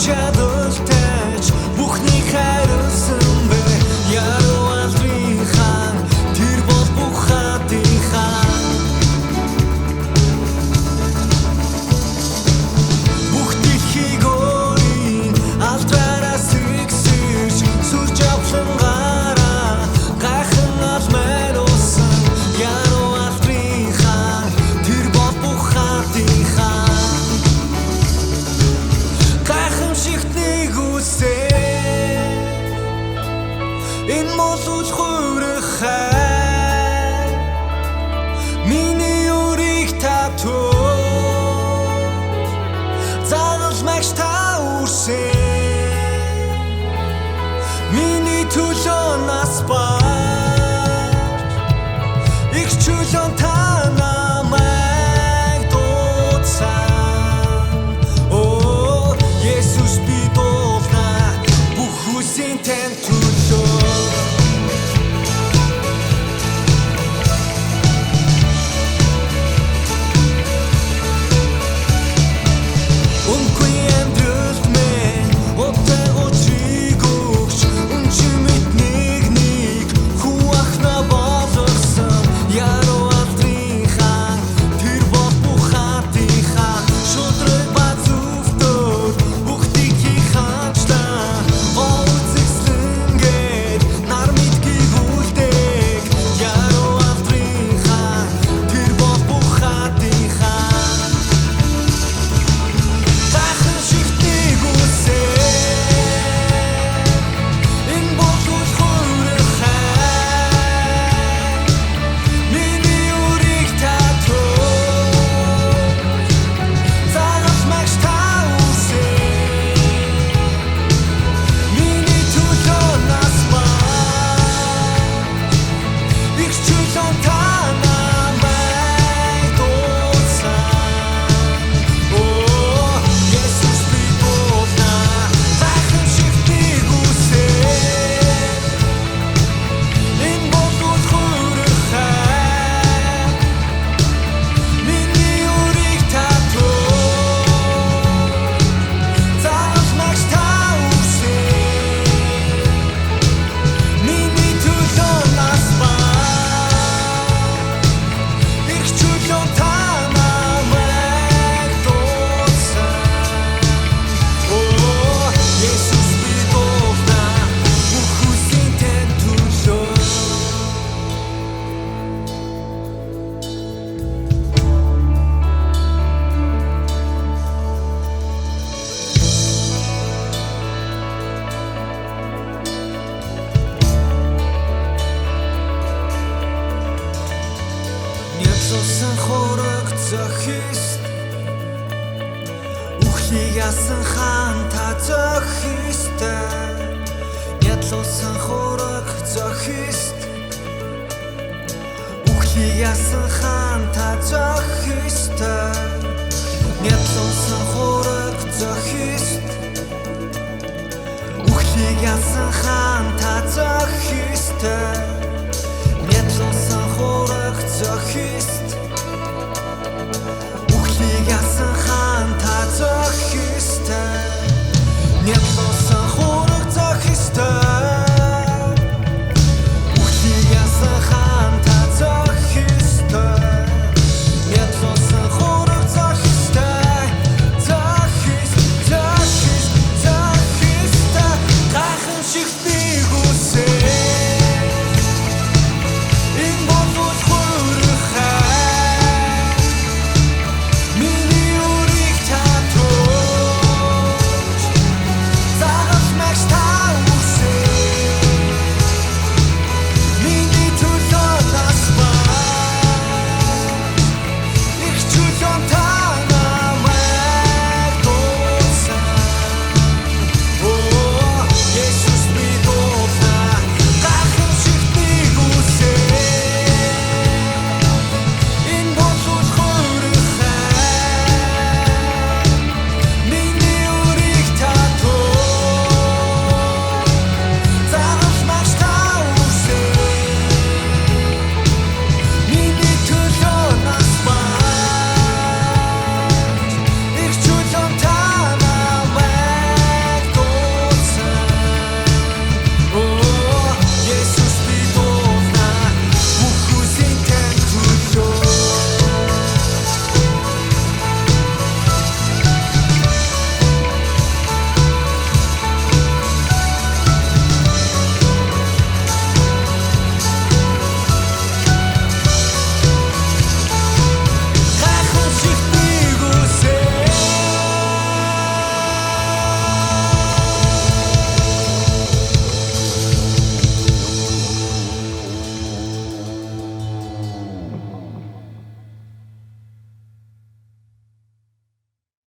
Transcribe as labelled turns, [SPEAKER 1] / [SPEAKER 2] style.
[SPEAKER 1] чадвартай бүхнийг хариулсан бэ яруу алдрын хаан тэр бол бүх хатын хаан бүх дэлхийг өөрийн алдраараас зэгсэж сүрж авсан гараа гайхан алмаар усан яруу алдрын хаан тэр бол бүх хатын хаан гайхамшигтнийг үсээ энэ мосууч хуурах хай миний үрийг татуу загалмагч та үрсэн миний төлөө нас барж их чөлөөн та намайг дуудсан оо Есүс би дуулна бүх хүссэн тань төлөө Няцсан хорог зохист Үхлийг ясан хаан та зохистай Няцсан хорог зохист Үхлийг ясан хаан та зохистай Няцсан хорог зохист Үхлийг ясан хаан та зохистай Няцсан хорог